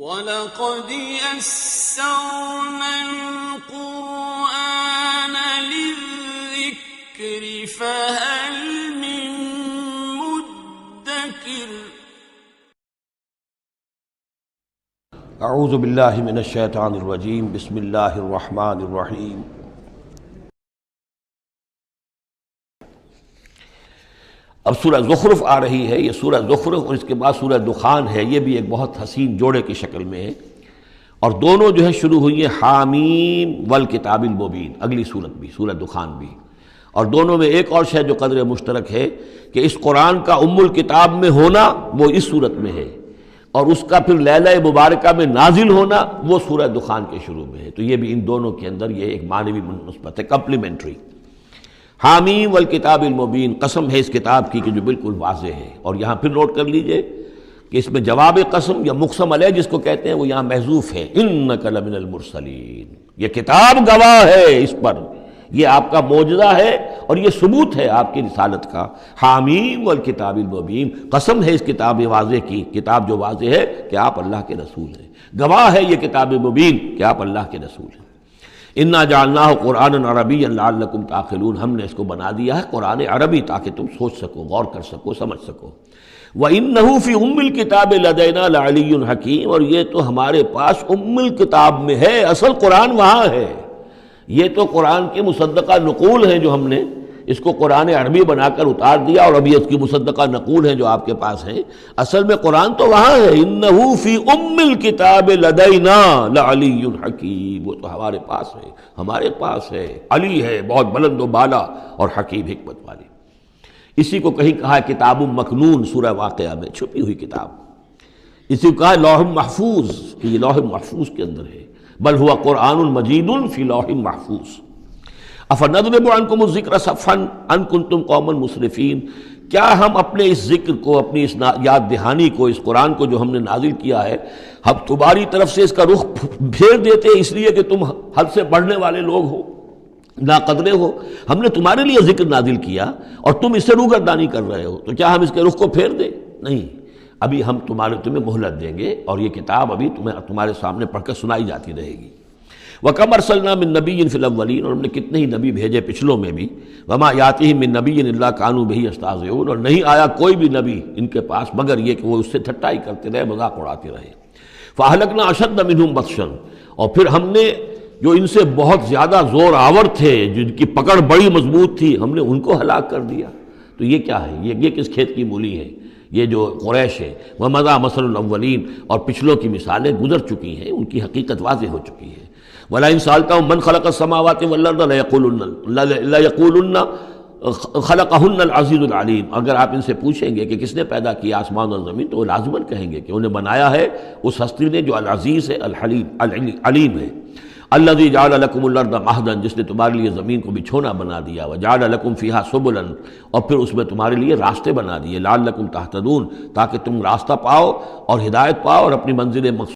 وَلَقَدْ يَسَّرْنَا الْقُرْآنَ لِلذِّكْرِ فَهَلْ مِن مُّدَّكِرٍ اعوذ باللہ من الشیطان الرجیم بسم اللہ الرحمن الرحیم اب سورہ زخرف آ رہی ہے۔ یہ سورہ زخرف اور اس کے بعد سورہ دخان ہے، یہ بھی ایک بہت حسین جوڑے کی شکل میں ہے، اور دونوں جو ہے شروع ہوئی ہیں حامیم والکتاب المبین، اگلی سورت بھی سورہ دخان بھی، اور دونوں میں ایک اور شے جو قدر مشترک ہے کہ اس قرآن کا ام الکتاب میں ہونا وہ اس سورت میں ہے، اور اس کا پھر لیلہ مبارکہ میں نازل ہونا وہ سورہ دخان کے شروع میں ہے۔ تو یہ بھی ان دونوں کے اندر یہ ایک معنوی نسبت ہے، کمپلیمنٹری۔ حامیم والکتاب المبین، قسم ہے اس کتاب کی کہ جو بالکل واضح ہے، اور یہاں پھر نوٹ کر لیجئے کہ اس میں جواب قسم یا مقسم علیہ جس کو کہتے ہیں وہ یہاں محذوف ہے، انک لمن المرسلین، یہ کتاب گواہ ہے اس پر، یہ آپ کا معجزہ ہے اور یہ ثبوت ہے آپ کی رسالت کا۔ حامیم والکتاب المبین، قسم ہے اس کتاب واضح کی، کتاب جو واضح ہے کہ آپ اللہ کے رسول ہیں، گواہ ہے یہ کتاب مبین کہ آپ اللہ کے رسول ہیں۔ انا جعلناہ قرآنا عربیا لعلکم تعقلون، ہم نے اس کو بنا دیا ہے قرآن عربی تاکہ تم سوچ سکو، غور کر سکو، سمجھ سکو۔ وَإِنَّهُ فِي أُمِّ الْكِتَابِ لَدَيْنَا لَعَلِيٌّ حَكِيمٌ، اور یہ تو ہمارے پاس ام الکتاب میں ہے، اصل قرآن وہاں ہے۔ یہ تو قرآن کی مصدقہ نقول ہیں جو ہم نے اس کو قرآن عربی بنا کر اتار دیا، اور ابھی اس کی مصدقہ نقول ہیں جو آپ کے پاس ہیں، اصل میں قرآن تو وہاں ہے۔ اِنَّهُ فِي أُمِّ الْكِتَابِ لَدَيْنَا لَعَلِيٌّ حَكِيمٌ، وہ تو ہمارے پاس ہے، ہمارے پاس ہے، علی ہے، بہت بلند و بالا اور حکیم حکمت والی۔ اسی کو کہیں کہا ہے کتاب مکنون سورہ واقعہ میں، چھپی ہوئی کتاب۔ اسی کو کہا ہے لوح محفوظ، کہ یہ لوح محفوظ کے اندر ہے، بل ہوا قرآن مجید فی لوح محفوظ۔ افنضرب عنکم الذکر صفحا ان کنتم قوما مسرفین، کیا ہم اپنے اس ذکر کو، اپنی اس یاد دہانی کو، اس قرآن کو جو ہم نے نازل کیا ہے، ہم تمہاری طرف سے اس کا رخ پھیر دیتے اس لیے کہ تم حد سے بڑھنے والے لوگ ہو، ناقدرے ہو؟ ہم نے تمہارے لیے ذکر نازل کیا اور تم اس سے روگردانی کر رہے ہو، تو کیا ہم اس کے رخ کو پھیر دیں؟ نہیں، ابھی ہم تمہیں مہلت دیں گے، اور یہ کتاب ابھی تمہارے سامنے پڑھ کر سنائی جاتی رہے گی۔ وَكَمْ أَرْسَلْنَا مِن نَبِيٍّ فِي الْأَوَّلِينَ، اور ہم نے کتنے ہی نبی بھیجے پچھلوں میں بھی، وَمَا يَأْتِيهِم مِّن نَبِيٍّ إِلَّا كَانُوا بِهِ يَسْتَهْزِئُونَ، اور نہیں آیا کوئی بھی نبی ان کے پاس مگر یہ کہ وہ اس سے ٹھٹائی کرتے رہے، مذاق اڑاتے رہے۔ فَأَهْلَكْنَا أَشَدَّ مِنْهُمْ بَطْشًا، اور پھر ہم نے جو ان سے بہت زیادہ زور آور تھے، جن کی پکڑ بڑی مضبوط تھی، ہم نے ان کو ہلاک کر دیا۔ تو یہ کیا ہے؟ یہ کس کھیت کی مولی ہے؟ یہ جو قریش ہے، وَمَضَىٰ مَثَلُ الْأَوَّلِينَ، اور پچھلوں کی مثالیں گزر چکی ہیں، ان کی حقیقت واضح ہو چکی ہے۔ وَلَئِن سَأَلْتَهُم مَّنْ خَلَقَ السَّمَاوَاتِ وَالْأَرْضَ لَيَقُولُنَّ خَلَقَهُنَّ الْعَزِيزُ الْعَلِيمُ، اگر آپ ان سے پوچھیں گے کہ کس نے پیدا کیا آسمان اور زمین، تو وہ لازماً کہیں گے کہ انہیں بنایا ہے اس ہستی نے جو العزیز ہے، الحلیم علیم ہے۔ الذی جعل لکم الارض مہدا، جس نے تمہارے لیے زمین کو بچھونا بنا دیا، وجعل لکم فیہا سبلا، اور پھر اس میں تمہارے لیے راستے بنا دیے، لعلکم تہتدون، تاکہ تم راستہ پاؤ اور ہدایت پاؤ اور اپنی منزل مقصود